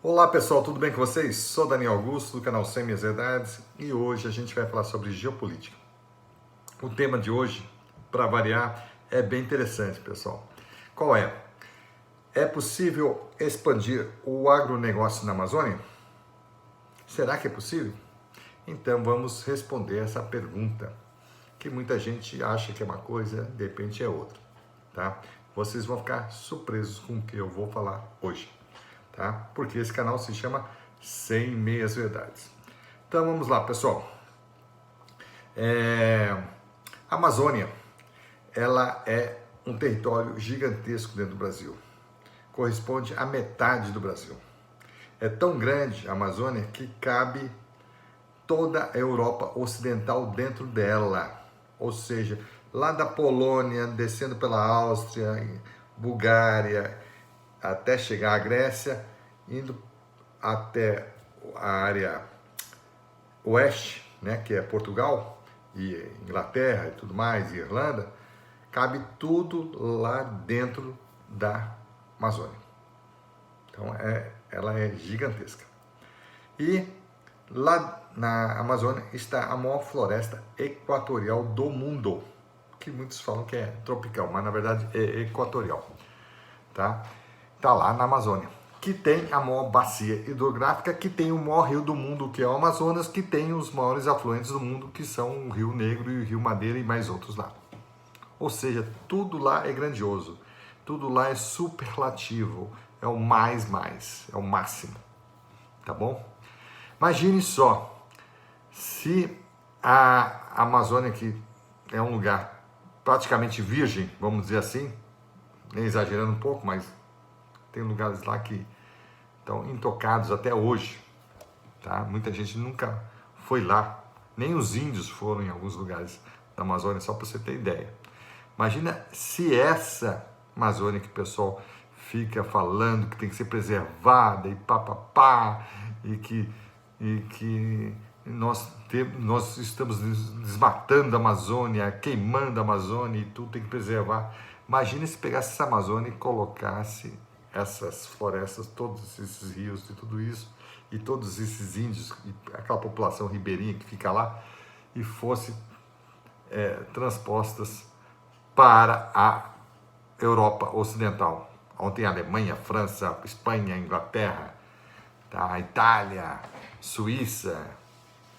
Olá pessoal, tudo bem com vocês? Sou Daniel Augusto do canal Sem Minhas Verdades e hoje a gente vai falar sobre geopolítica. O tema de hoje, para variar, é bem interessante, pessoal. Qual é? É possível expandir o agronegócio na Amazônia? Será que é possível? Então vamos responder essa pergunta, que muita gente acha que é uma coisa, de repente é outra, tá? Vocês vão ficar surpresos com o que eu vou falar hoje, tá? Porque esse canal se chama Sem Meias Verdades. Então vamos lá, pessoal. A Amazônia, ela é um território gigantesco dentro do Brasil. Corresponde à metade do Brasil. É tão grande a Amazônia que cabe toda a Europa Ocidental dentro dela. Ou seja, lá da Polônia, descendo pela Áustria, Bulgária, até chegar à Grécia, indo até a área oeste, né, que é Portugal e Inglaterra e tudo mais, e Irlanda, cabe tudo lá dentro da Amazônia. Então ela é gigantesca. E lá na Amazônia está a maior floresta equatorial do mundo, que muitos falam que é tropical, mas na verdade é equatorial, tá? Tá lá na Amazônia, que tem a maior bacia hidrográfica, que tem o maior rio do mundo, que é o Amazonas, que tem os maiores afluentes do mundo, que são o Rio Negro e o Rio Madeira e mais outros lá. Ou seja, tudo lá é grandioso, tudo lá é superlativo, é o mais, é o máximo, tá bom? Imagine só, se a Amazônia, que é um lugar praticamente virgem, vamos dizer assim, nem exagerando um pouco, mas tem lugares lá que estão intocados até hoje, tá? Muita gente nunca foi lá, nem os índios foram em alguns lugares da Amazônia, só para você ter ideia. Imagina se essa Amazônia que o pessoal fica falando que tem que ser preservada e papapá, e que nós estamos desmatando a Amazônia, queimando a Amazônia e tudo tem que preservar. Imagina se pegasse essa Amazônia e colocasse essas florestas, todos esses rios e tudo isso, e todos esses índios, e aquela população ribeirinha que fica lá, e fosse transpostas para a Europa Ocidental. Ontem a Alemanha, França, Espanha, Inglaterra, tá? Itália, Suíça,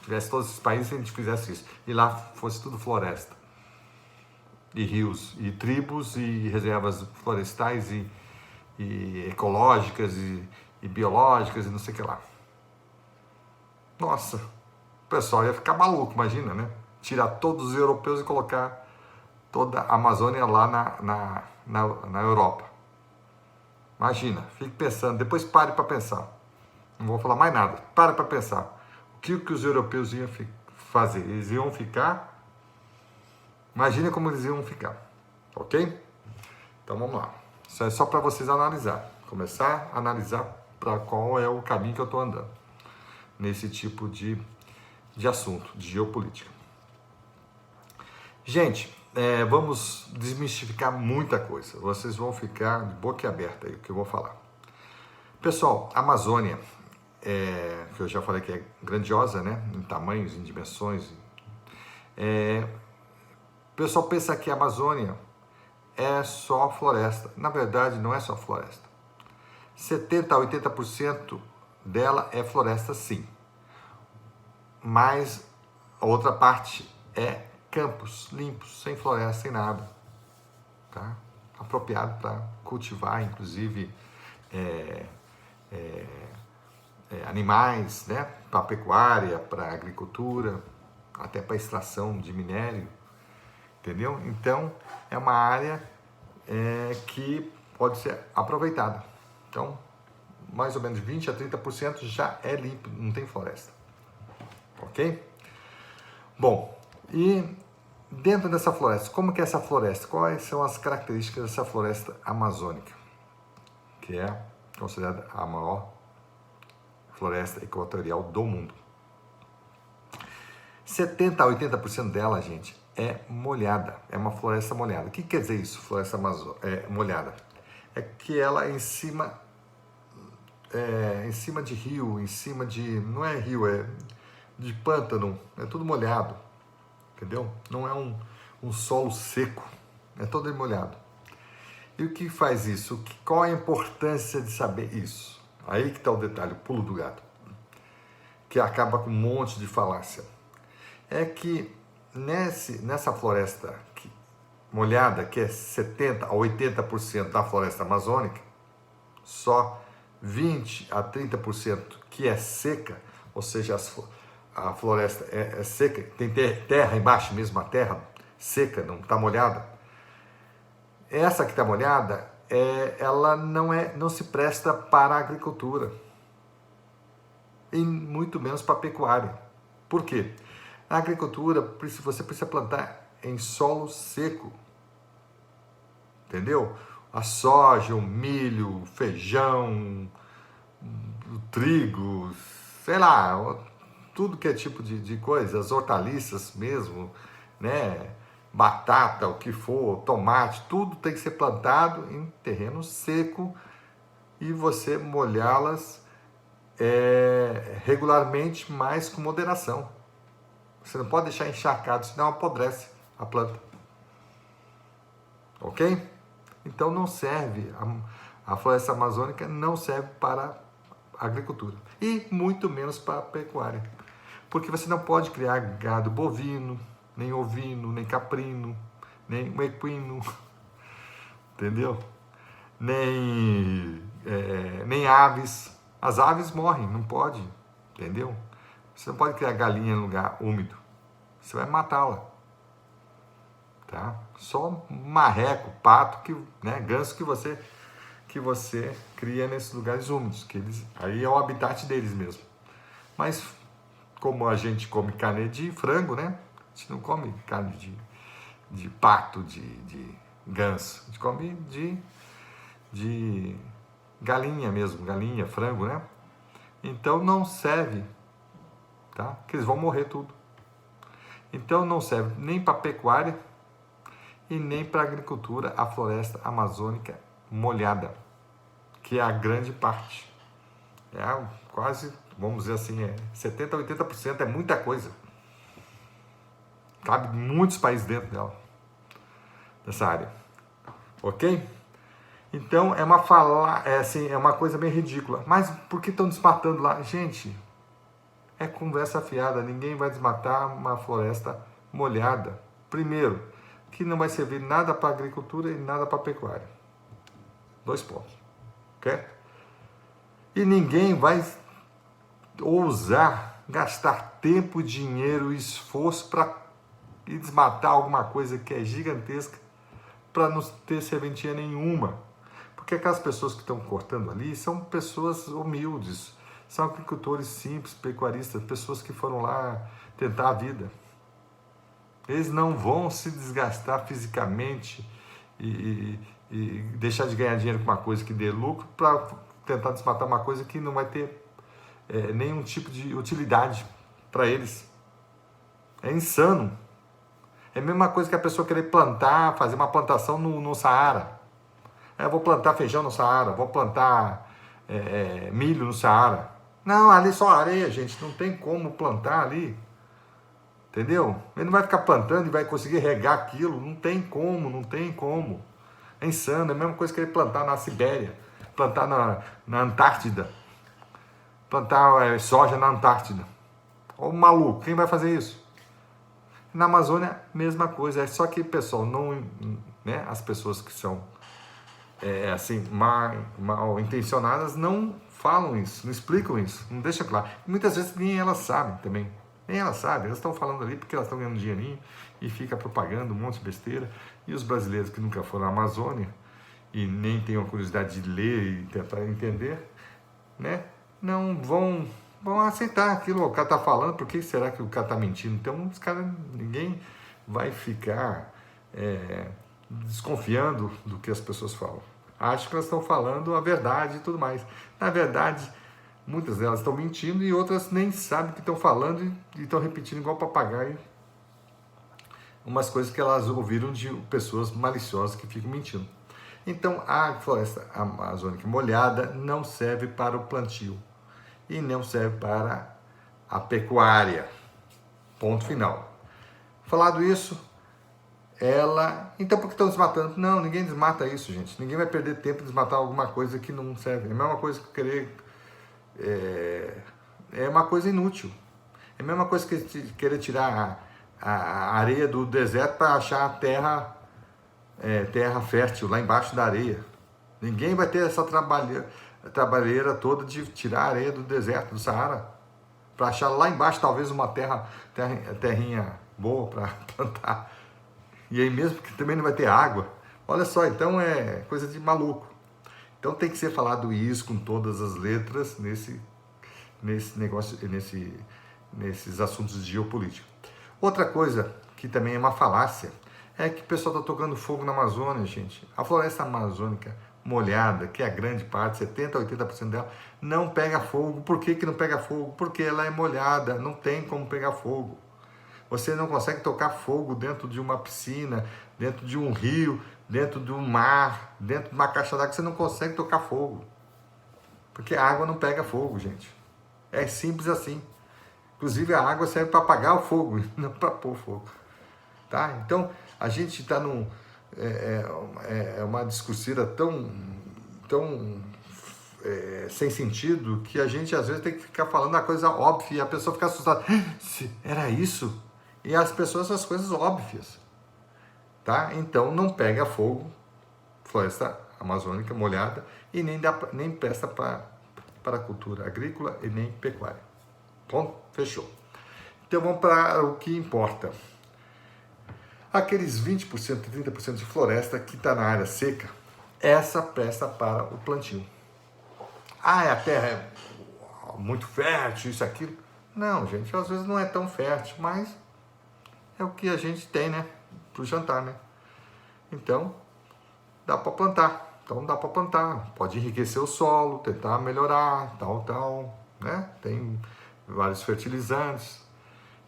tivesse todos esses países, se a gente fizesse isso, e lá fosse tudo floresta, e rios, e tribos, e reservas florestais, e ecológicas, e biológicas, e não sei o que lá. Nossa, o pessoal ia ficar maluco, imagina, né? Tirar todos os europeus e colocar toda a Amazônia lá na Europa. Imagina, fique pensando, depois pare para pensar. Não vou falar mais nada, pare para pensar. O que os europeus iam fazer? Eles iam ficar... Imagina como eles iam ficar, ok? Então vamos lá. Isso é só para vocês analisar. Começar a analisar para qual é o caminho que eu estou andando nesse tipo de assunto, de geopolítica. Gente, vamos desmistificar muita coisa. Vocês vão ficar de boca aberta aí o que eu vou falar. Pessoal, a Amazônia, que eu já falei que é grandiosa, né? Em tamanhos, em dimensões. O pessoal pensa que a Amazônia é só floresta. Na verdade, não é só floresta. 70% a 80% dela é floresta, sim. Mas a outra parte é campos limpos, sem floresta, sem nada. Tá? Apropriado para cultivar, inclusive, animais, né? Para pecuária, para agricultura, até para extração de minério. Entendeu? Então, é uma área que pode ser aproveitada. Então, mais ou menos 20% a 30% já é limpo, não tem floresta. Ok? Bom, e dentro dessa floresta, como que é essa floresta? Quais são as características dessa floresta amazônica? Que é considerada a maior floresta equatorial do mundo. 70% a 80% dela, gente, é molhada, é uma floresta molhada. O que quer dizer isso, floresta molhada? É que ela é em cima, em cima de rio, em cima de... Não é rio, é de pântano, é tudo molhado, entendeu? Não é um solo seco, é todo molhado. E o que faz isso? Qual a importância de saber isso? Aí que está o detalhe, o pulo do gato, que acaba com um monte de falácia. É que nessa floresta molhada, que é 70% a 80% da floresta amazônica, só 20% a 30% que é seca, ou seja, a floresta é seca, tem terra embaixo mesmo, a terra seca, não está molhada. Essa que está molhada, ela não se presta para a agricultura, e muito menos para a pecuária. Por quê? Na agricultura, você precisa plantar em solo seco, entendeu? A soja, o milho, o feijão, o trigo, sei lá, tudo que é tipo de coisa, as hortaliças mesmo, né? Batata, o que for, tomate, tudo tem que ser plantado em terreno seco e você molhá-las regularmente, mas com moderação. Você não pode deixar encharcado, senão apodrece a planta. Ok? Então não serve, a floresta amazônica não serve para a agricultura. E muito menos para a pecuária. Porque você não pode criar gado bovino, nem ovino, nem caprino, nem equino, entendeu? Nem aves. As aves morrem, não pode, entendeu? Você não pode criar galinha em lugar úmido. Você vai matá-la. Tá? Só marreco, pato, ganso que você cria nesses lugares úmidos. Aí é o habitat deles mesmo. Mas como a gente come carne de frango, né? A gente não come carne de pato, de ganso. A gente come de galinha mesmo, galinha, frango, né? Então não serve, tá? Porque eles vão morrer tudo. Então não serve nem para pecuária e nem para agricultura a floresta amazônica molhada, que é a grande parte. Quase, vamos dizer assim, 70% a 80%, é muita coisa. Cabe muitos países dentro dela, dessa área. Ok? Então é uma coisa bem ridícula. Mas por que estão desmatando lá? Gente, é conversa fiada. Ninguém vai desmatar uma floresta molhada. Primeiro, que não vai servir nada para a agricultura e nada para a pecuária. 2 pontos. Ok? E ninguém vai ousar gastar tempo, dinheiro e esforço para desmatar alguma coisa que é gigantesca para não ter serventia nenhuma. Porque aquelas pessoas que estão cortando ali são pessoas humildes, são agricultores simples, pecuaristas, pessoas que foram lá tentar a vida. Eles não vão se desgastar fisicamente e deixar de ganhar dinheiro com uma coisa que dê lucro para tentar desmatar uma coisa que não vai ter nenhum tipo de utilidade para eles. É insano. É a mesma coisa que a pessoa querer plantar, fazer uma plantação no Saara. Eu vou plantar feijão no Saara, vou plantar milho no Saara. Não, ali só areia, gente, não tem como plantar ali. Entendeu? Ele não vai ficar plantando e vai conseguir regar aquilo, não tem como. É insano, é a mesma coisa que ele plantar na Sibéria, plantar na Antártida, plantar soja na Antártida. Ô maluco, quem vai fazer isso? Na Amazônia, mesma coisa, só que, pessoal, as pessoas que são mal intencionadas não falam isso, não explicam isso, não deixam claro. Muitas vezes nem elas sabem também. Nem elas sabem, elas estão falando ali porque elas estão ganhando dinheirinho e fica propagando um monte de besteira. E os brasileiros que nunca foram à Amazônia e nem têm a curiosidade de ler e tentar entender, né, não vão aceitar aquilo que o cara está falando. Por que será que o cara está mentindo? Então, ninguém vai ficar desconfiando do que as pessoas falam. Acho que elas estão falando a verdade e tudo mais. Na verdade, muitas delas estão mentindo e outras nem sabem o que estão falando e estão repetindo igual papagaio umas coisas que elas ouviram de pessoas maliciosas que ficam mentindo. Então, a floresta amazônica molhada não serve para o plantio e não serve para a pecuária. Ponto final. Falado isso, então por que estão desmatando? Não, ninguém desmata isso, gente. Ninguém vai perder tempo em desmatar alguma coisa que não serve. É a mesma coisa que querer... É uma coisa inútil. É a mesma coisa que querer tirar a areia do deserto para achar a terra fértil lá embaixo da areia. Ninguém vai ter essa trabalheira toda de tirar a areia do deserto, do Saara, para achar lá embaixo talvez uma terrinha boa para plantar. E aí mesmo que também não vai ter água. Olha só, então é coisa de maluco. Então tem que ser falado isso com todas as letras nesse negócio, nesses assuntos de geopolítica. Outra coisa que também é uma falácia é que o pessoal está tocando fogo na Amazônia, gente. A floresta amazônica molhada, que é a grande parte, 70% a 80% dela, não pega fogo. Por que não pega fogo? Porque ela é molhada, não tem como pegar fogo. Você não consegue tocar fogo dentro de uma piscina, dentro de um rio, dentro de um mar, dentro de uma caixa d'água, você não consegue tocar fogo. Porque a água não pega fogo, gente. É simples assim. Inclusive a água serve para apagar o fogo, não para pôr fogo. Tá? Então, a gente está uma discurseira tão sem sentido que a gente às vezes tem que ficar falando a coisa óbvia e a pessoa fica assustada. Era isso? E as pessoas as coisas óbvias. Tá? Então não pega fogo, floresta amazônica molhada, e nem presta para a cultura agrícola e nem pecuária. Ponto? Fechou. Então vamos para o que importa. Aqueles 20%, 30% de floresta que está na área seca, essa presta para o plantio. A terra é muito fértil, isso, aquilo. Não, gente, às vezes não é tão fértil, mas é o que a gente tem, né? Para o jantar, né? Então, dá para plantar. Então, dá para plantar. Pode enriquecer o solo, tentar melhorar, tal, né? Tem vários fertilizantes.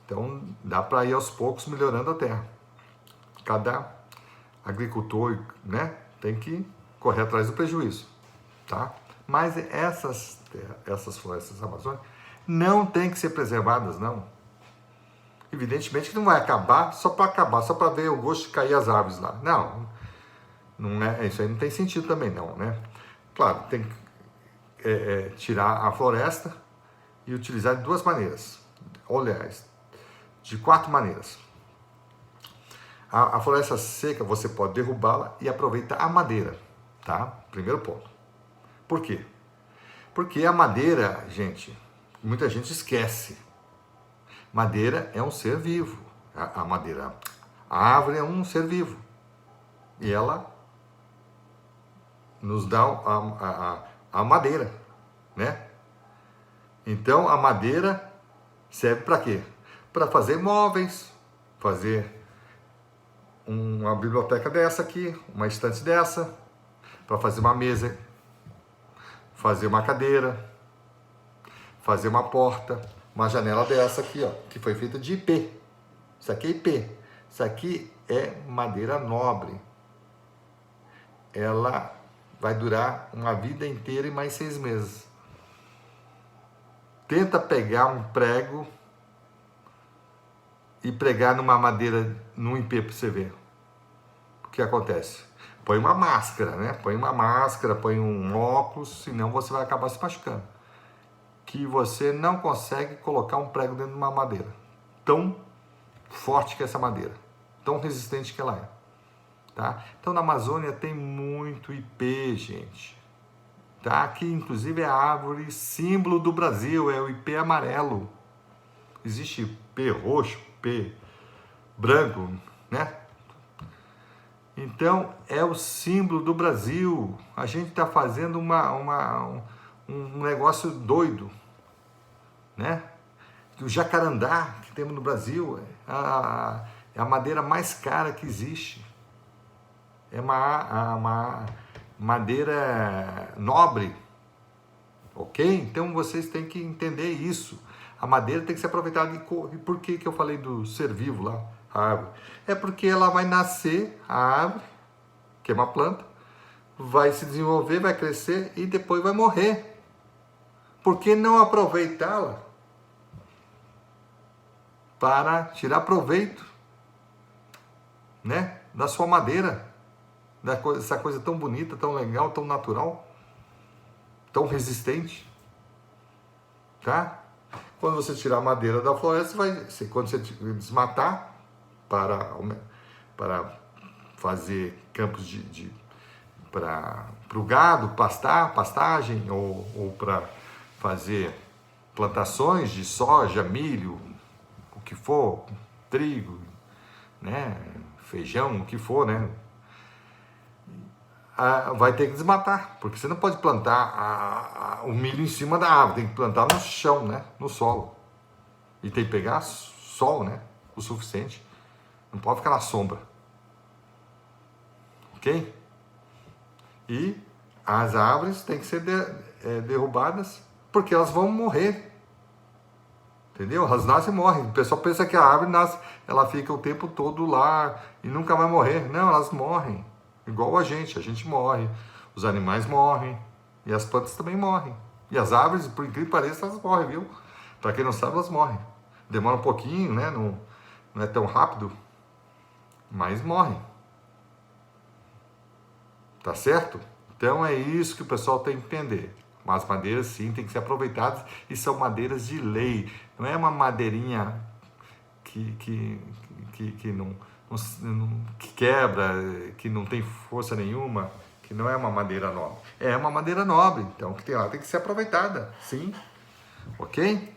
Então, dá para ir aos poucos melhorando a terra. Cada agricultor, né, tem que correr atrás do prejuízo, tá? Mas essas florestas amazônicas não tem que ser preservadas, não. Evidentemente que não vai acabar, só para ver o gosto de cair as árvores lá. Não é, isso aí não tem sentido também não, né? Claro, tem que tirar a floresta e utilizar de duas maneiras. Aliás, de 4 maneiras. A floresta seca, você pode derrubá-la e aproveitar a madeira, tá? Primeiro ponto. Por quê? Porque a madeira, gente, muita gente esquece. Madeira é um ser vivo. A árvore é um ser vivo. E ela nos dá a madeira, né? Então, a madeira serve para quê? Para fazer móveis, fazer uma biblioteca dessa aqui, uma estante dessa, para fazer uma mesa, fazer uma cadeira, fazer uma porta, uma janela dessa aqui, ó, que foi feita de IP. Isso aqui é IP. Isso aqui é madeira nobre. Ela vai durar uma vida inteira e mais 6 meses. Tenta pegar um prego e pregar numa madeira, num IP para você ver. O que acontece? Põe uma máscara, né? Põe uma máscara, põe um óculos, senão você vai acabar se machucando. Que você não consegue colocar um prego dentro de uma madeira. Tão forte que é essa madeira. Tão resistente que ela é. Tá? Então na Amazônia tem muito IP, gente. Tá? Que inclusive é a árvore símbolo do Brasil, é o IP amarelo. Existe IP roxo, IP branco, né? Então é o símbolo do Brasil. A gente está fazendo um negócio doido, né? O jacarandá que temos no Brasil é a madeira mais cara que existe. É uma madeira nobre, ok? Então vocês têm que entender isso. A madeira tem que ser aproveitada. E por que eu falei do ser vivo lá, a árvore? É porque ela vai nascer, a árvore, que é uma planta, vai se desenvolver, vai crescer e depois vai morrer. Por que não aproveitá-la para tirar proveito, né, da sua madeira, dessa coisa tão bonita, tão legal, tão natural, tão resistente, tá? Quando você tirar a madeira da floresta, quando você desmatar para fazer campos para o gado pastagem, ou para fazer plantações de soja, milho, o que for, trigo, né, feijão, o que for, né, vai ter que desmatar, porque você não pode plantar o milho em cima da árvore, tem que plantar no chão, né, no solo, e tem que pegar sol, né, o suficiente, não pode ficar na sombra, ok? E as árvores têm que ser derrubadas, porque elas vão morrer, entendeu? Elas nascem e morrem. O pessoal pensa que a árvore nasce, ela fica o tempo todo lá e nunca vai morrer. Não, elas morrem. Igual a gente morre, os animais morrem e as plantas também morrem. E as árvores, por incrível que pareça, elas morrem, viu? Para quem não sabe, elas morrem. Demora um pouquinho, né? Não é tão rápido, mas morrem. Tá certo? Então é isso que o pessoal tem que entender. As madeiras, sim, têm que ser aproveitadas e são madeiras de lei. Não é uma madeirinha que quebra, que não tem força nenhuma, que não é uma madeira nobre. É uma madeira nobre, então que tem que ser aproveitada, sim. Ok?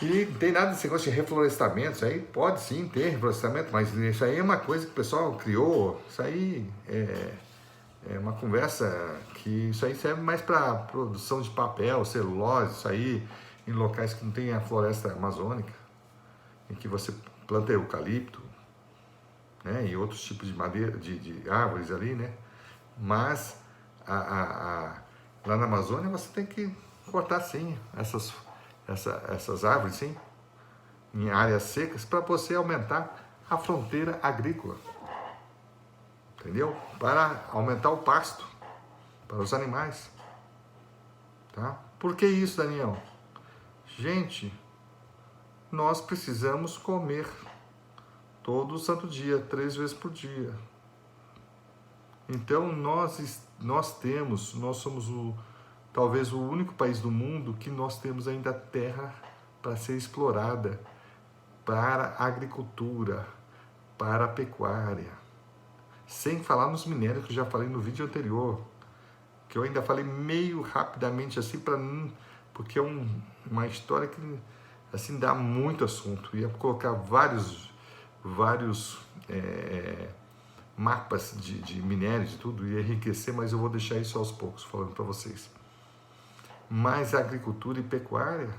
E não tem nada desse negócio de reflorestamento. Isso aí pode sim ter reflorestamento, mas isso aí é uma coisa que o pessoal criou. Isso aí é uma conversa que isso aí serve mais para produção de papel, celulose, isso aí em locais que não tem a floresta amazônica, em que você planta eucalipto, né, e outros tipos de madeira, de árvores ali, né? Mas lá na Amazônia você tem que cortar sim essas árvores, sim, em áreas secas, para você aumentar a fronteira agrícola. Entendeu? Para aumentar o pasto para os animais. Tá? Por que isso, Daniel? Gente, nós precisamos comer todo santo dia, 3 vezes por dia. Então nós somos talvez o único país do mundo que nós temos ainda terra para ser explorada para a agricultura, para a pecuária. Sem falar nos minérios que eu já falei no vídeo anterior, que eu ainda falei meio rapidamente assim, porque é uma história que assim dá muito assunto. Ia colocar vários mapas de minérios e tudo, ia enriquecer, mas eu vou deixar isso aos poucos falando para vocês. Mas a agricultura e pecuária,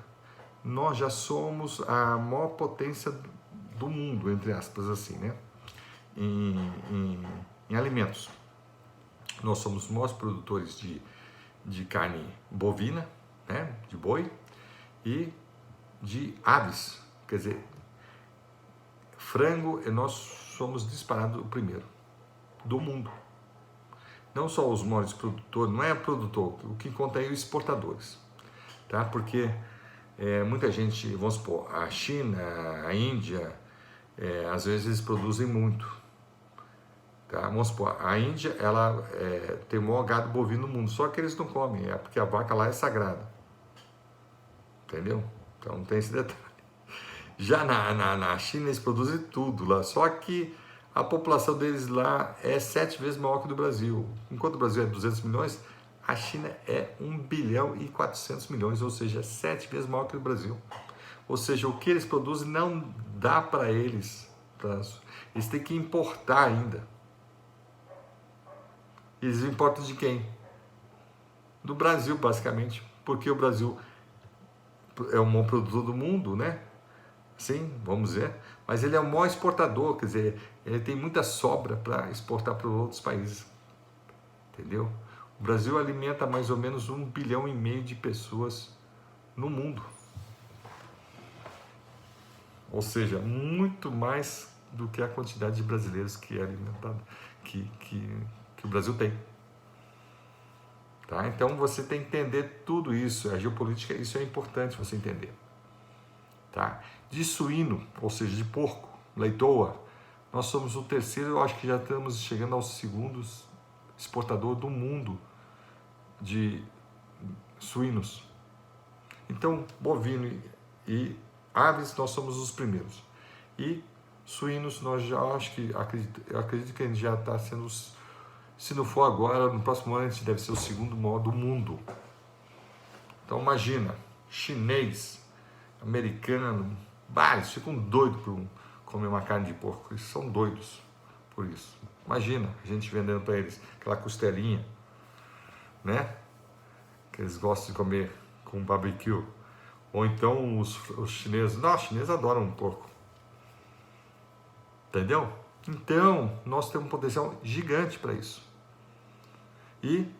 nós já somos a maior potência do mundo, entre aspas, assim, né? Em alimentos. Nós somos os maiores produtores de carne bovina, né, de boi, e de aves, quer dizer, frango, nós somos disparados o primeiro do mundo. Não só os maiores produtores, não é produtor, o que conta é os exportadores, tá? Porque muita gente, vamos supor, a China, a Índia, às vezes eles produzem muito. Tá? Vamos supor, a Índia, ela tem o maior gado bovino no mundo, só que eles não comem, porque a vaca lá é sagrada. Entendeu? Então não tem esse detalhe. Já na China eles produzem tudo lá, só que a população deles lá é 7 vezes maior que a do Brasil. Enquanto o Brasil é 200 milhões, a China é 1 bilhão e 400 milhões, ou seja, 7 vezes maior que o Brasil. Ou seja, o que eles produzem não dá para eles. Eles têm que importar ainda. Eles importam de quem? Do Brasil, basicamente. Porque o Brasil é o maior produtor do mundo, né? Sim, vamos dizer. Mas ele é o maior exportador, quer dizer, ele tem muita sobra para exportar para outros países. Entendeu? O Brasil alimenta mais ou menos 1,5 bilhão de pessoas no mundo. Ou seja, muito mais do que a quantidade de brasileiros que é alimentada, que o Brasil tem. Tá? Então você tem que entender tudo isso, a geopolítica, isso é importante você entender. Tá? De suíno, ou seja, de porco, leitoa, nós somos o terceiro, eu acho que já estamos chegando aos segundos exportador do mundo de suínos. Então, bovino e aves, nós somos os primeiros. E suínos, nós já acho que, eu acredito que a gente já está sendo, se não for agora, no próximo ano a gente deve ser o segundo maior do mundo. Então imagina, chinês, americano, vários ficam doidos por comer uma carne de porco, eles são doidos por isso. Imagina a gente vendendo para eles aquela costelinha, né? Que eles gostam de comer com barbecue. Ou então os chineses, não, os chineses adoram um porco. Entendeu? Então, nós temos um potencial gigante para isso. E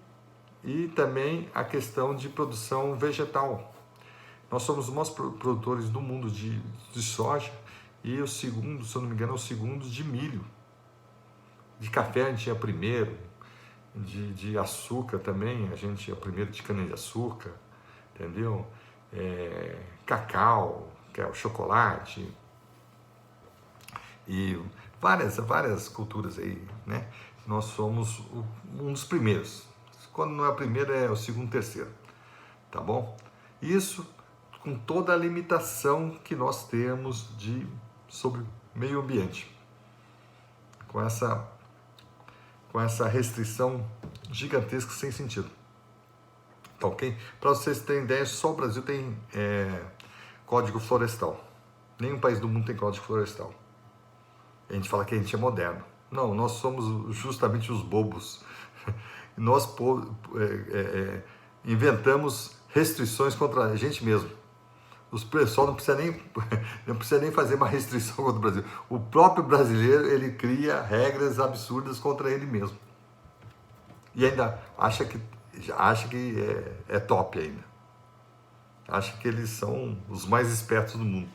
também a questão de produção vegetal. Nós somos os maiores produtores do mundo de soja e o segundo, se eu não me engano, é o segundo de milho. De café a gente é primeiro, de açúcar também, a gente é o primeiro de cana-de-açúcar, entendeu? Cacau, que é o chocolate, e várias culturas aí, né? Nós somos um dos primeiros. Quando não é o primeiro, é o segundo, terceiro, tá bom? Isso com toda a limitação que nós temos sobre o meio ambiente, com essa restrição gigantesca sem sentido. Tá ok? Para vocês terem ideia, só o Brasil tem código florestal. Nenhum país do mundo tem código florestal. A gente fala que a gente é moderno. Não, nós somos justamente os bobos. Nós inventamos restrições contra a gente mesmo. O pessoal não precisa nem fazer uma restrição contra o Brasil. O próprio brasileiro, ele cria regras absurdas contra ele mesmo. E ainda acha que é top ainda. Acha que eles são os mais espertos do mundo.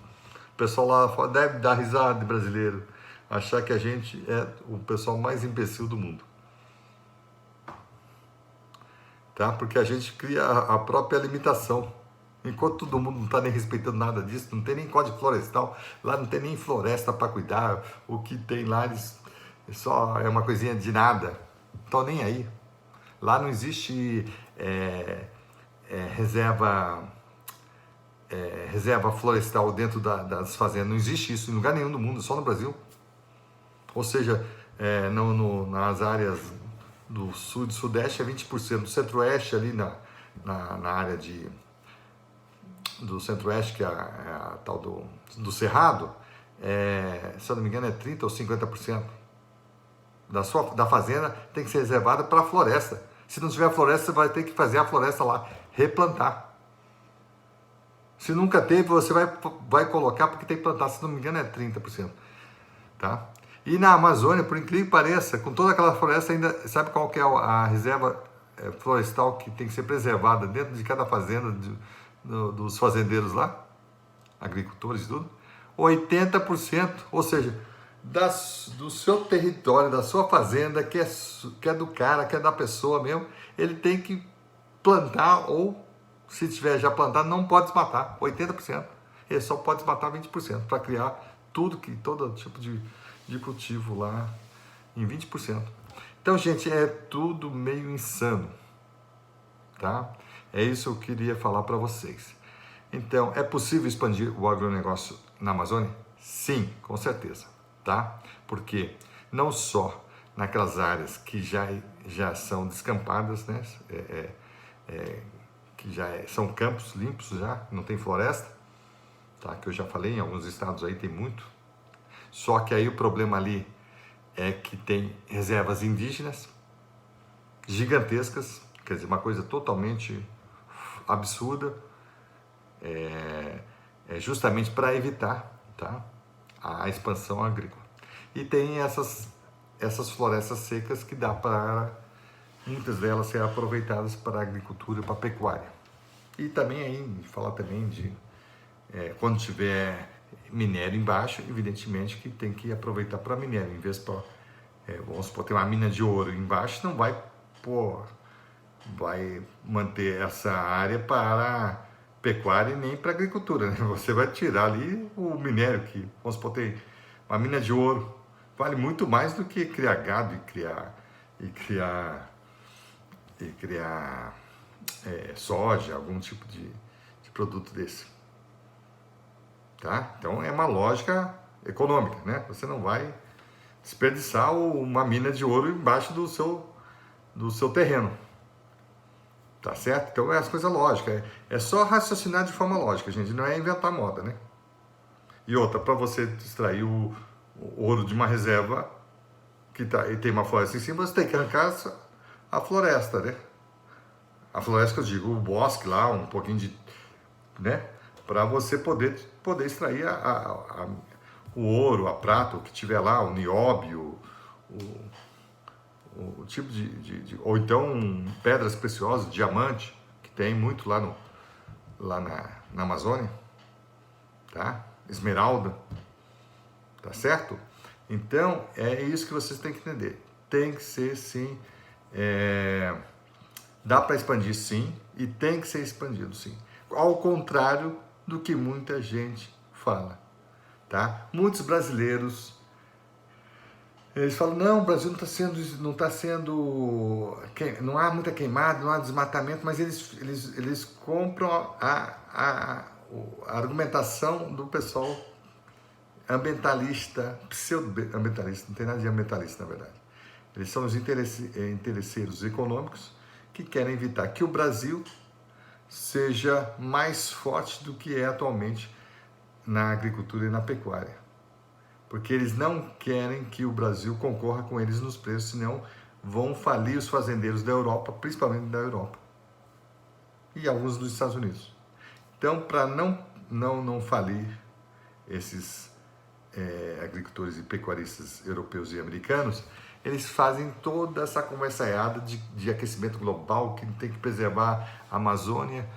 O pessoal lá fora deve dar risada de brasileiro. Achar que a gente é o pessoal mais imbecil do mundo. Tá? Porque a gente cria a própria limitação. Enquanto todo mundo não está nem respeitando nada disso, não tem nem código florestal, lá não tem nem floresta para cuidar, o que tem lá só é uma coisinha de nada, não estão nem aí. Lá não existe reserva florestal dentro das fazendas, não existe isso em lugar nenhum do mundo, só no Brasil. Ou seja, nas áreas do sul e do sudeste é 20%, do centro-oeste ali na área do centro-oeste, que é a tal do Cerrado, se eu não me engano é 30% ou 50% da fazenda tem que ser reservada para a floresta. Se não tiver floresta, você vai ter que fazer a floresta lá, replantar. Se nunca teve, você vai colocar, porque tem que plantar, se não me engano é 30%. Tá? E na Amazônia, por incrível que pareça, com toda aquela floresta, ainda sabe qual que é a reserva florestal que tem que ser preservada dentro de cada fazenda dos fazendeiros lá, agricultores e tudo? 80%, ou seja, do seu território, da sua fazenda, que é do cara, que é da pessoa mesmo, ele tem que plantar, ou se tiver já plantado, não pode desmatar, 80%. Ele só pode desmatar 20% para criar todo tipo de cultivo lá em 20%. Então, gente, é tudo meio insano, tá? É isso que eu queria falar para vocês. Então, é possível expandir o agronegócio na Amazônia? Sim, com certeza, tá? Porque não só naquelas áreas que já são descampadas, né? Que são campos limpos já, não tem floresta, tá? Que eu já falei, em alguns estados aí tem muito. Só que aí o problema ali é que tem reservas indígenas gigantescas, quer dizer, uma coisa totalmente absurda, justamente para evitar, tá, a expansão agrícola. E tem essas florestas secas que dá para muitas delas ser aproveitadas para a agricultura e para a pecuária. E também aí, falar também de quando tiver minério embaixo, evidentemente que tem que aproveitar para minério, em vez para, vamos supor, ter uma mina de ouro embaixo, não vai pôr vai manter essa área para pecuária e nem para agricultura, né? Você vai tirar ali o minério que, vamos supor, tem uma mina de ouro, vale muito mais do que criar gado e criar soja, algum tipo de produto desse, tá? Então é uma lógica econômica, né? Você não vai desperdiçar uma mina de ouro embaixo do seu terreno. Tá certo? Então é as coisas lógicas. É só raciocinar de forma lógica, gente. Não é inventar moda, né? E outra, para você extrair o ouro de uma reserva e tem uma floresta em cima, você tem que arrancar a floresta, né? A floresta que eu digo, o bosque lá, um pouquinho de, né? Para você poder extrair o ouro, a prata, o que tiver lá, o nióbio, o tipo ou então pedras preciosas, diamante, que tem muito lá na Amazônia, tá? Esmeralda, tá certo? Então, é isso que vocês têm que entender. Tem que ser, sim, dá para expandir, sim, e tem que ser expandido, sim. Ao contrário do que muita gente fala, tá? Muitos brasileiros, eles falam, não, o Brasil não há muita queimada, não há desmatamento, mas eles compram a argumentação do pessoal ambientalista, pseudo-ambientalista, não tem nada de ambientalista, na verdade. Eles são os interesseiros econômicos que querem evitar que o Brasil seja mais forte do que é atualmente na agricultura e na pecuária. Porque eles não querem que o Brasil concorra com eles nos preços, senão vão falir os fazendeiros da Europa, principalmente da Europa, e alguns dos Estados Unidos. Então, para não falir esses agricultores e pecuaristas europeus e americanos, eles fazem toda essa conversaiada de aquecimento global, que tem que preservar a Amazônia,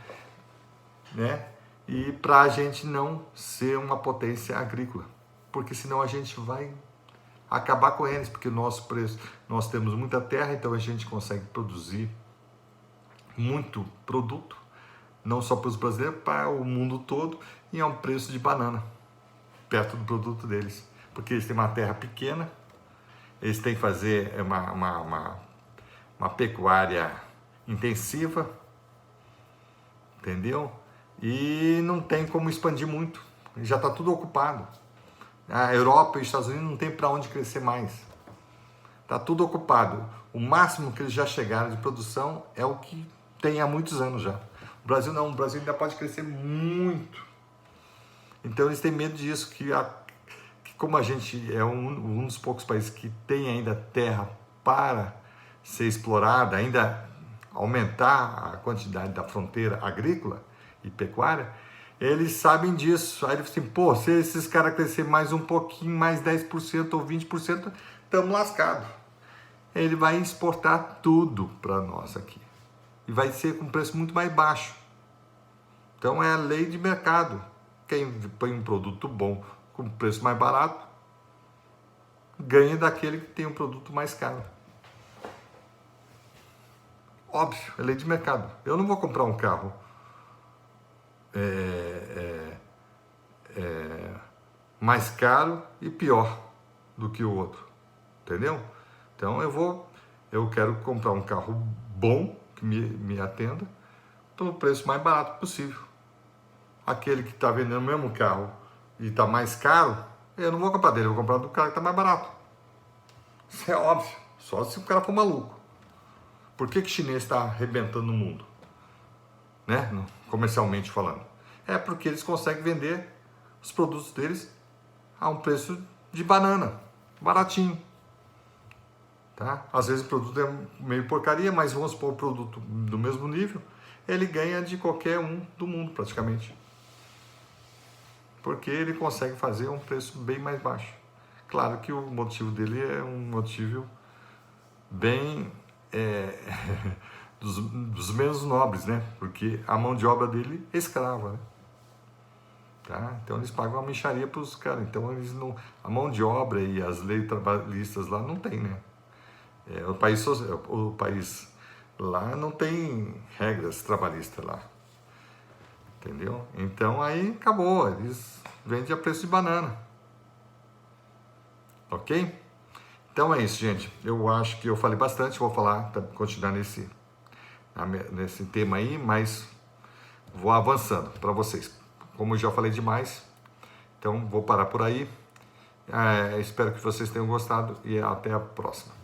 né? E para a gente não ser uma potência agrícola, porque senão a gente vai acabar com eles, porque o nosso preço, nós temos muita terra, então a gente consegue produzir muito produto, não só para os brasileiros, para o mundo todo, e a um preço de banana, perto do produto deles, porque eles têm uma terra pequena, eles têm que fazer uma pecuária intensiva, entendeu? E não tem como expandir muito, já está tudo ocupado. A Europa e os Estados Unidos não tem para onde crescer mais, está tudo ocupado. O máximo que eles já chegaram de produção é o que tem há muitos anos já. O Brasil não, o Brasil ainda pode crescer muito. Então eles têm medo disso, que como a gente é um dos poucos países que tem ainda terra para ser explorada, ainda aumentar a quantidade da fronteira agrícola e pecuária, eles sabem disso. Aí eles falam assim, pô, se esses caras crescerem mais um pouquinho, mais 10% ou 20%, estamos lascados. Ele vai exportar tudo para nós aqui. E vai ser com preço muito mais baixo. Então é a lei de mercado. Quem põe um produto bom com preço mais barato, ganha daquele que tem um produto mais caro. Óbvio, é lei de mercado. Eu não vou comprar um carro mais caro e pior do que o outro, entendeu? Então eu quero comprar um carro bom, que me atenda, pelo preço mais barato possível. Aquele que está vendendo o mesmo carro e está mais caro, eu não vou comprar dele, eu vou comprar do cara que está mais barato. Isso é óbvio, só se o cara for maluco. Por que o chinês está arrebentando no mundo? Né? Comercialmente falando. É porque eles conseguem vender os produtos deles a um preço de banana, baratinho. Tá? Às vezes o produto é meio porcaria, mas vamos supor o produto do mesmo nível, ele ganha de qualquer um do mundo praticamente. Porque ele consegue fazer um preço bem mais baixo. Claro que o motivo dele é um motivo bem dos menos nobres, né? Porque a mão de obra dele é escrava, né? Tá? Então eles pagam uma mixaria para os caras. Então eles não, a mão de obra e as leis trabalhistas lá não tem, né? O país Lá não tem regras trabalhistas lá. Entendeu? Então aí acabou, eles vendem a preço de banana. Ok? Então é isso, gente. Eu acho que eu falei bastante, vou falar, continuar nesse tema aí, mas vou avançando para vocês. Como eu já falei demais, então vou parar por aí. Espero que vocês tenham gostado e até a próxima.